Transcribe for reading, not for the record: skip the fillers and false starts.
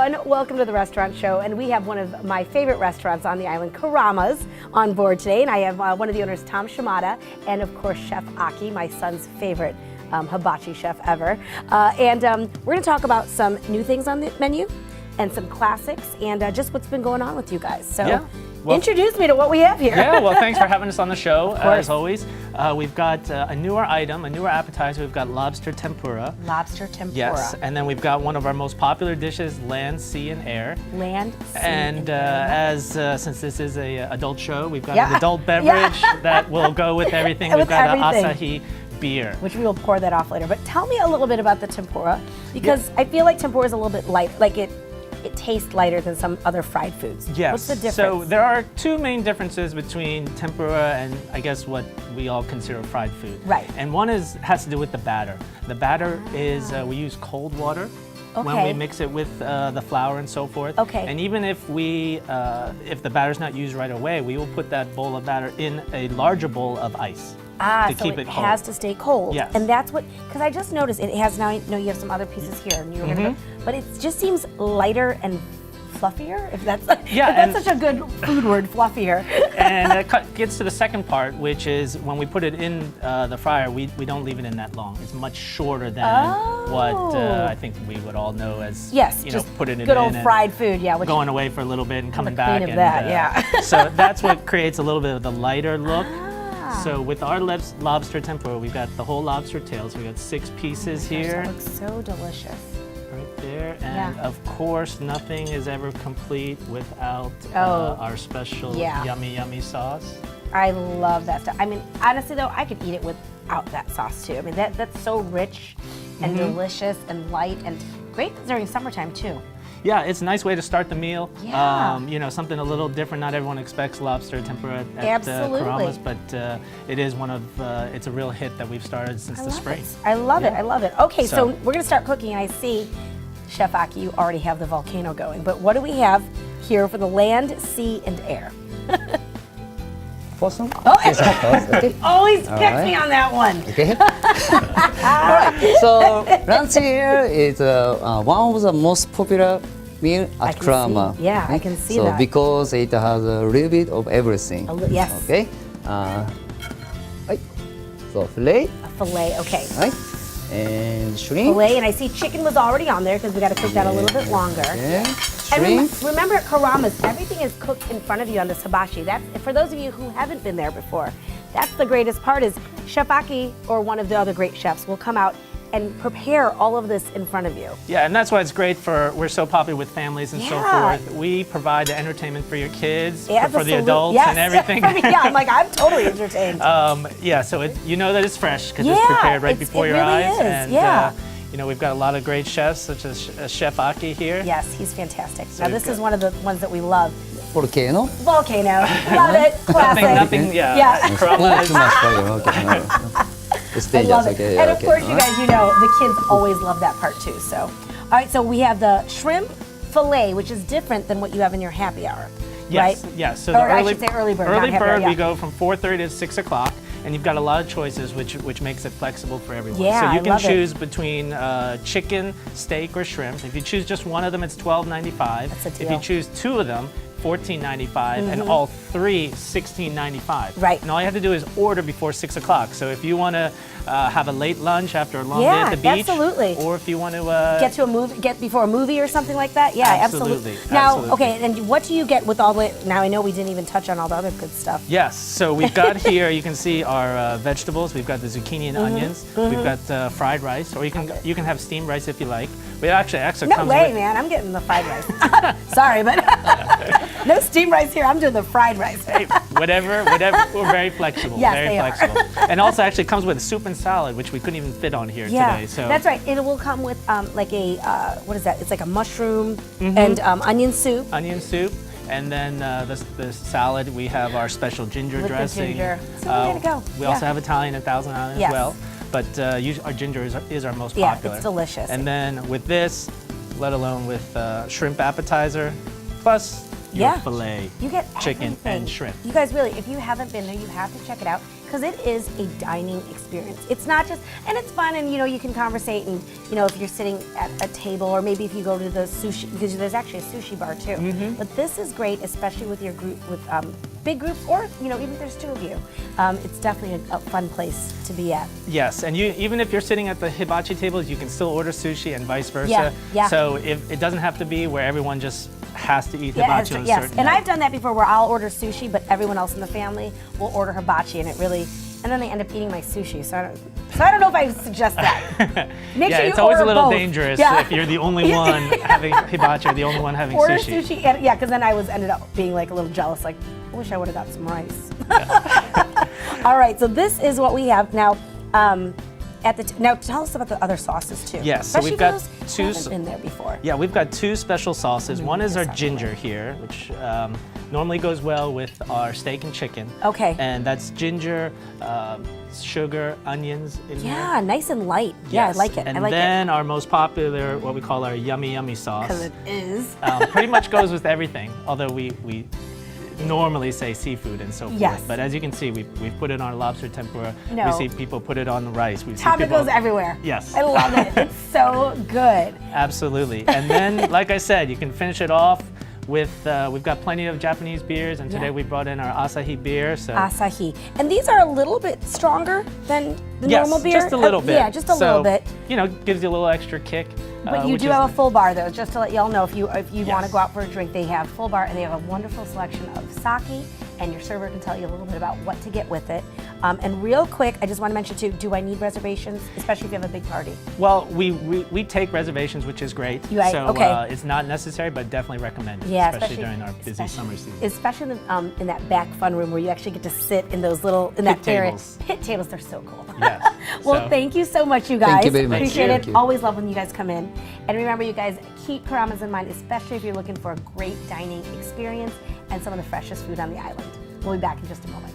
everyone. Welcome to the Restaurant Show. And we have one of my favorite restaurants on the island, Kurama's, on board today. And I have one of the owners, Tom Shimada, and of course, Chef Aki, my son's favorite hibachi chef ever. We're going to talk about some new things on the menu and some classics and just what's been going on with you guys. So. Yeah. Well, introduce me to what we have here. Yeah, well, thanks for having us on the show, as always. We've got a newer item, a newer appetizer. We've got Lobster Tempura. Lobster Tempura. Yes, and then we've got one of our most popular dishes, Land, Sea, and Air. Land, Sea, and Air. Since this is an adult show, we've got an adult beverage that will go with everything. We've got an Asahi beer. Which we will pour that off later. But tell me a little bit about the tempura, because I feel like tempura is a little bit light, like it tastes lighter than some other fried foods. Yes. What's the difference? So there are two main differences between tempura and I guess what we all consider fried food. Right. And one has to do with the batter. The batter is we use cold water when we mix it with the flour and so forth. Okay. And even if if the batter's not used right away, we will put that bowl of batter in a larger bowl of ice. So keep it cold. Has to stay cold. Yes. And that's what, because I just noticed it has, now I know you have some other pieces here, and you were gonna go, but it just seems lighter and fluffier, if that's such a good food word, fluffier. And it gets to the second part, which is when we put it in the fryer, we don't leave it in that long. It's much shorter than what I think we would all know as, putting it good in old fried food, which going away for a little bit and coming back. Of and, that, so that's what creates a little bit of the lighter look. So with our lobster tempura, we've got the whole lobster tail. So we got 6 pieces here. That looks so delicious. Right there, and of course, nothing is ever complete without our special yummy sauce. I love that stuff. I mean, honestly though, I could eat it without that sauce too. I mean, that's so rich and delicious and light and great during summertime too. Yeah, it's a nice way to start the meal. Yeah. Something a little different. Not everyone expects lobster tempura at Kurama's, but it is it's a real hit that we've started since the spring. I love it. I love it. Okay, so we're gonna start cooking. I see, Chef Aki, you already have the volcano going, but what do we have here for the land, sea, and air? Awesome. Always picks me on that one. Okay. All right. So land here is one of the most popular meal at Kurama. Yeah, I can see that. So because it has a little bit of everything. Yes. Okay. So fillet. A fillet. Okay. Right. And shrimp. Fillet, and I see chicken was already on there because we got to cook that a little bit longer. Okay. And remember at Kurama's, everything is cooked in front of you on this hibachi. That's, for those of you who haven't been there before, that's the greatest part is Chef Aki or one of the other great chefs will come out and prepare all of this in front of you. Yeah, and that's why it's great we're so popular with families and so forth. We provide the entertainment for your kids, for the adults and everything. I'm totally entertained. So you know that it's fresh because it's prepared right before your eyes. And we've got a lot of great chefs, such as Chef Aki here. Yes, he's fantastic. So now this is one of the ones that we love. Volcano. Love it. Classic. Nothing. Not too much flavor. Okay. I love it. And of course, you guys, the kids always love that part too. So, all right, so we have the shrimp fillet, which is different than what you have in your happy hour, right? Yes. So I should say early bird. Early bird, we go from 4:30 to 6 o'clock, and you've got a lot of choices, which makes it flexible for everyone. Yeah, so you can choose between chicken, steak, or shrimp. If you choose just one of them, it's $12.95. That's a deal. If you choose 2 of them, $14.95, and all 3, $16.95. Right. And all you have to do is order before 6 o'clock. So if you want to have a late lunch after a long day at the beach, absolutely. Or if you want to get before a movie or something like that, absolutely. Now, okay, and what do you get with all the? Now I know we didn't even touch on all the other good stuff. Yes. So we've got here. You can see our vegetables. We've got the zucchini and onions. We've got fried rice, or you can have steamed rice if you like. But actually no comes way, with, man! I'm getting the fried rice. Sorry, but no steamed rice here. I'm doing the fried rice. Hey, whatever. We're very flexible. Yes, very flexible. And also actually comes with soup and salad, which we couldn't even fit on here today. So that's right. It will come with like a what is that? It's like a mushroom and onion soup. Onion soup. And then the salad, we have our special ginger with dressing. The ginger. So we're ready to go. We also have Italian and Thousand Island as well. But our ginger is our most popular. Yeah, it's delicious. And then with this, let alone with shrimp appetizer, plus your filet, you get chicken everything. and shrimp. You guys really, if you haven't been there, you have to check it out. because it is a dining experience. It's not just, and it's fun, and you can conversate, and if you're sitting at a table, or maybe if you go to the sushi, because there's actually a sushi bar too. But this is great, especially with your group, with big groups, or even if there's two of you. It's definitely a fun place to be at. Yes, and even if you're sitting at the hibachi tables, you can still order sushi and vice versa. Yeah. So it doesn't have to be where everyone just has to eat hibachi on a yes. certain And night. I've done that before, where I'll order sushi, but everyone else in the family will order hibachi, and then they end up eating my sushi. So I don't know if I suggest that. Make sure you it's always a order little both. dangerous if you're the only one having hibachi or the only one having Order sushi. sushi, and, because then I ended up being like a little jealous, like, I wish I would have got some rice. All right, so this is what we have now. Now tell us about the other sauces too. Yes, so especially we've got those who two. haven't been there before. Yeah, we've got two special sauces. One is our this out ginger here, which normally goes well with our steak and chicken. Okay. And that's ginger, sugar, onions in there. Yeah, nice and light. Yeah, I like it. And I like then our most popular, what we call our yummy yummy sauce. Because it is. Pretty much goes with everything, although we normally say seafood and so forth. Yes. But as you can see, we've put it on lobster tempura. No. We see people put it on rice. We see It people goes everywhere. Yes. I love it. It's so good. Absolutely. And then, like I said, you can finish it off with, we've got plenty of Japanese beers, and today we brought in our Asahi beer. So Asahi. And these are a little bit stronger than the normal beer? Just a little bit. Yeah, just a little bit. Gives you a little extra kick. But you do have a full bar, though, just to let y'all know, if you want to Yes. go out for a drink, they have full bar, and they have a wonderful selection of sake, and your server can tell you a little bit about what to get with it. And real quick, I just want to mention too, do I need reservations, especially if you have a big party? Well, we take reservations, which is great. Okay. It's not necessary, but definitely recommended, Yeah, especially during our busy summer season. Especially in that back fun room where you actually get to sit in those little, in Pit that area. tables. Pit tables, they're so cool. Yes. Well, So- thank you so much, you guys. Thank you very much. Appreciate Thank it. you. Always love when you guys come in. And remember, you guys, keep Kuramas in mind, especially if you're looking for a great dining experience and some of the freshest food on the island. We'll be back in just a moment.